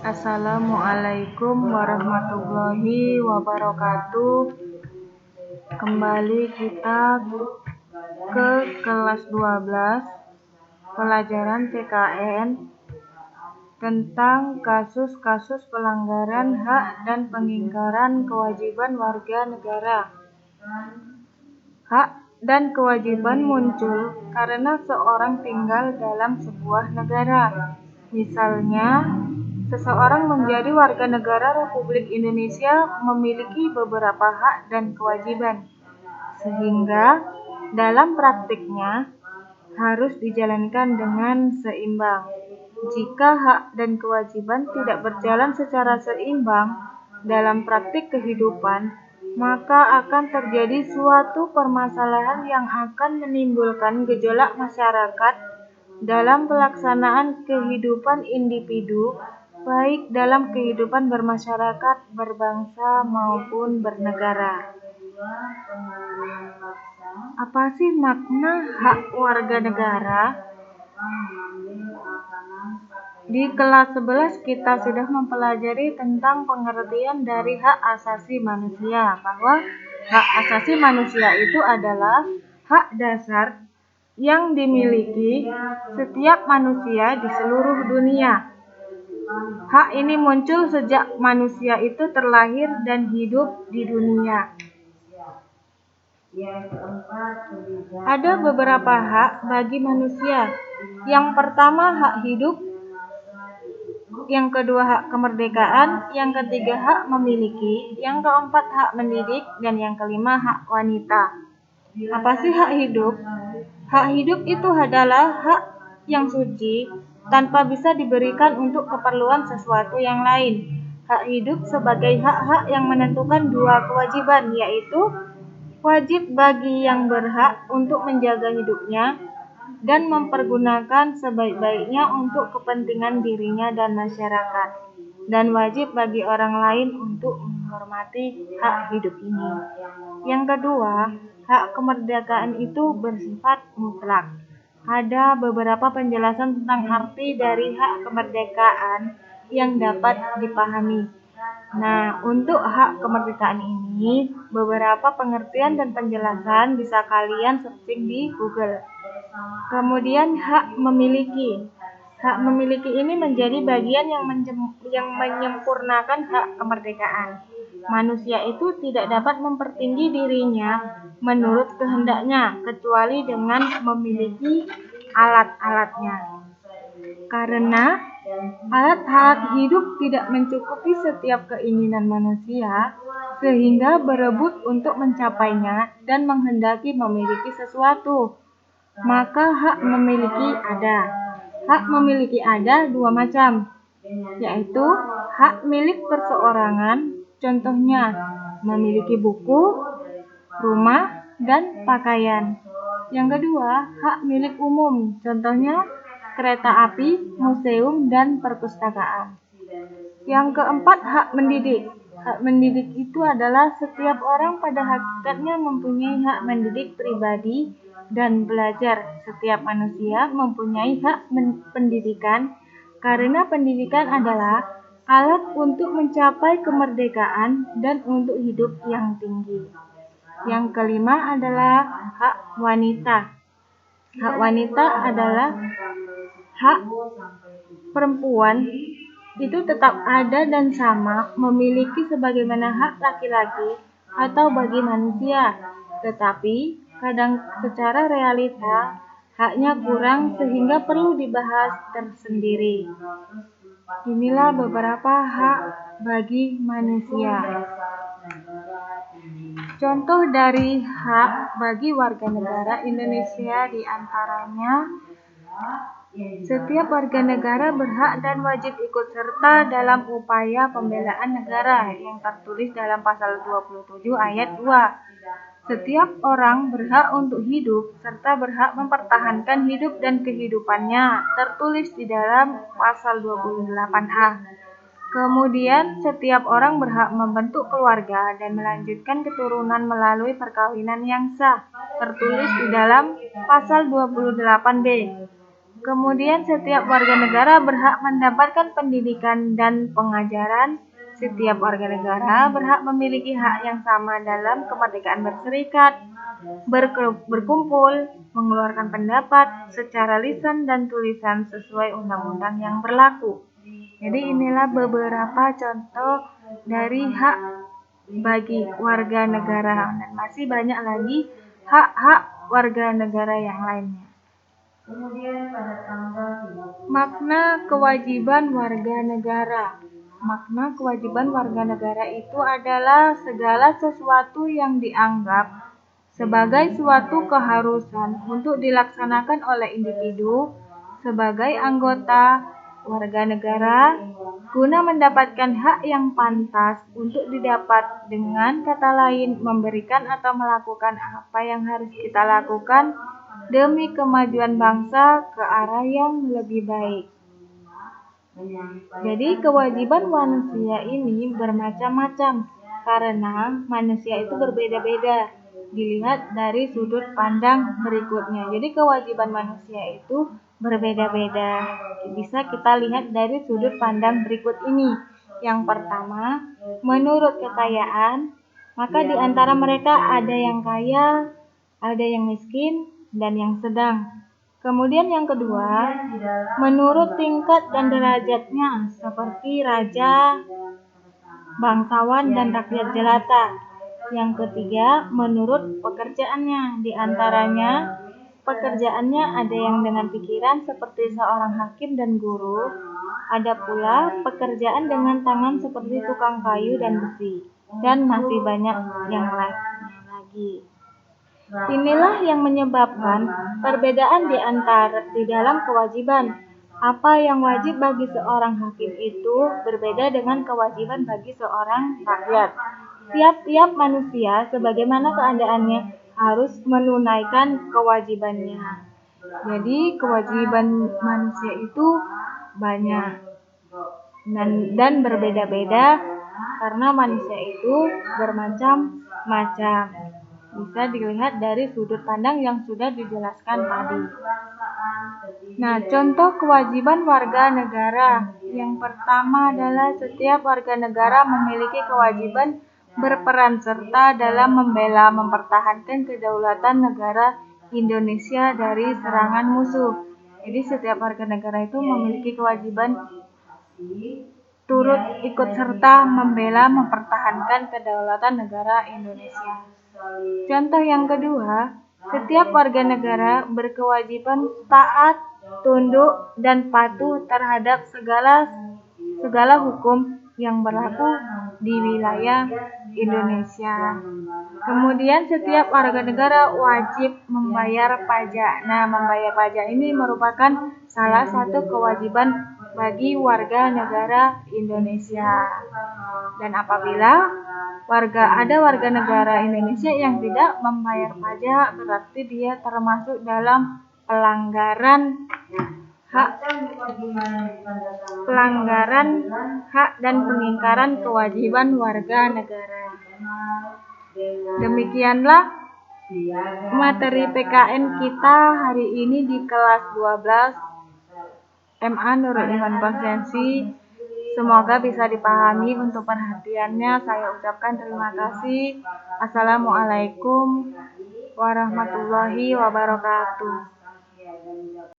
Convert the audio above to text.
Assalamualaikum warahmatullahi wabarakatuh. Kembali kita ke kelas 12 pelajaran PKN tentang kasus-kasus pelanggaran hak dan pengingkaran kewajiban warga negara. Hak dan kewajiban muncul karena seorang tinggal dalam sebuah negara. Misalnya, seseorang menjadi warga negara Republik Indonesia memiliki beberapa hak dan kewajiban, sehingga dalam praktiknya harus dijalankan dengan seimbang. Jika hak dan kewajiban tidak berjalan secara seimbang dalam praktik kehidupan, maka akan terjadi suatu permasalahan yang akan menimbulkan gejolak masyarakat dalam pelaksanaan kehidupan individu, baik dalam kehidupan bermasyarakat, berbangsa, maupun bernegara. Apa sih makna hak warga negara? Di kelas 11 kita sudah mempelajari tentang pengertian dari hak asasi manusia, bahwa hak asasi manusia itu adalah hak dasar yang dimiliki setiap manusia di seluruh dunia. Hak ini muncul sejak manusia itu terlahir dan hidup di dunia. Ada beberapa hak bagi manusia. Yang pertama, hak hidup. Yang kedua, hak kemerdekaan. Yang ketiga, hak memiliki. Yang keempat, hak mendidik. Dan yang kelima, hak wanita. Apa sih hak hidup? Hak hidup itu adalah hak yang suci, tanpa bisa diberikan untuk keperluan sesuatu yang lain. Hak hidup sebagai hak-hak yang menentukan dua kewajiban, yaitu wajib bagi yang berhak untuk menjaga hidupnya dan mempergunakan sebaik-baiknya untuk kepentingan dirinya dan masyarakat, dan wajib bagi orang lain untuk menghormati hak hidup ini. Yang kedua, hak kemerdekaan itu bersifat mutlak. Ada beberapa penjelasan tentang arti dari hak kemerdekaan yang dapat dipahami. Nah, untuk hak kemerdekaan ini, beberapa pengertian dan penjelasan bisa kalian searching di Google. Kemudian, hak memiliki. Hak memiliki ini menjadi bagian yang menyempurnakan hak kemerdekaan. Manusia itu tidak dapat mempertinggi dirinya menurut kehendaknya, kecuali dengan memiliki alat-alatnya. Karena alat-alat hidup tidak mencukupi setiap keinginan manusia, sehingga berebut untuk mencapainya dan menghendaki memiliki sesuatu. Maka hak memiliki ada. Hak memiliki ada dua macam, yaitu hak milik perseorangan, contohnya memiliki buku, rumah, dan pakaian. Yang kedua, hak milik umum, contohnya kereta api, museum, dan perpustakaan. Yang keempat, hak mendidik. Hak mendidik itu adalah setiap orang pada hakikatnya mempunyai hak mendidik pribadi dan belajar. Setiap manusia mempunyai hak pendidikan, karena pendidikan adalah alat untuk mencapai kemerdekaan dan untuk hidup yang tinggi. Yang kelima adalah hak wanita. Hak wanita adalah hak perempuan itu tetap ada dan sama, memiliki sebagaimana hak laki-laki atau bagi manusia. Tetapi kadang secara realita haknya kurang sehingga perlu dibahas tersendiri. Inilah beberapa hak bagi manusia. Contoh dari hak bagi warga negara Indonesia diantaranya, setiap warga negara berhak dan wajib ikut serta dalam upaya pembelaan negara yang tertulis dalam pasal 27 ayat 2. Setiap orang berhak untuk hidup serta berhak mempertahankan hidup dan kehidupannya, tertulis di dalam pasal 28A. Kemudian, setiap orang berhak membentuk keluarga dan melanjutkan keturunan melalui perkawinan yang sah, tertulis di dalam pasal 28B. Kemudian setiap warga negara berhak mendapatkan pendidikan dan pengajaran. Setiap warga negara berhak memiliki hak yang sama dalam kemerdekaan berserikat, berkumpul, mengeluarkan pendapat secara lisan dan tulisan sesuai undang-undang yang berlaku. Jadi inilah beberapa contoh dari hak bagi warga negara, dan masih banyak lagi hak-hak warga negara yang lainnya. Makna kewajiban warga negara. Makna kewajiban warga negara itu adalah segala sesuatu yang dianggap sebagai suatu keharusan untuk dilaksanakan oleh individu sebagai anggota warga negara guna mendapatkan hak yang pantas untuk didapat, dengan kata lain memberikan atau melakukan apa yang harus kita lakukan demi kemajuan bangsa ke arah yang lebih baik. Jadi kewajiban manusia ini bermacam-macam karena manusia itu berbeda-beda. Dilihat dari sudut pandang berikutnya. Jadi kewajiban manusia itu berbeda-beda. Bisa kita lihat dari sudut pandang berikut ini. Yang pertama, menurut kekayaan, maka di antara mereka ada yang kaya, ada yang miskin, dan yang sedang. Kemudian yang kedua, menurut tingkat dan derajatnya, seperti raja, bangsawan, dan rakyat jelata. Yang ketiga, menurut pekerjaannya. Di antaranya, pekerjaannya ada yang dengan pikiran seperti seorang hakim dan guru. Ada pula pekerjaan dengan tangan seperti tukang kayu dan besi. Dan masih banyak yang lainnya lagi. Inilah yang menyebabkan perbedaan di dalam kewajiban. Apa yang wajib bagi seorang hakim itu berbeda dengan kewajiban bagi seorang rakyat. Tiap-tiap manusia sebagaimana keadaannya harus menunaikan kewajibannya. Jadi kewajiban manusia itu banyak dan berbeda-beda karena manusia itu bermacam-macam. Bisa dilihat dari sudut pandang yang sudah dijelaskan tadi. Nah, contoh kewajiban warga negara. Yang pertama adalah setiap warga negara memiliki kewajiban berperan serta dalam membela, mempertahankan kedaulatan negara Indonesia dari serangan musuh. Jadi setiap warga negara itu memiliki kewajiban turut ikut serta membela, mempertahankan kedaulatan negara Indonesia. Contoh yang kedua, setiap warga negara berkewajiban taat, tunduk, dan patuh terhadap segala hukum yang berlaku di wilayah Indonesia. Kemudian setiap warga negara wajib membayar pajak. Nah, membayar pajak ini merupakan salah satu kewajiban bagi warga negara Indonesia. Dan apabila ada warga negara Indonesia yang tidak membayar pajak, berarti dia termasuk dalam pelanggaran hak dan pengingkaran kewajiban warga negara. Demikianlah materi PKN kita hari ini di kelas 12 MA Nurul Iman Konsensi. Semoga bisa dipahami. Untuk perhatiannya saya ucapkan terima kasih. Assalamualaikum warahmatullahi wabarakatuh.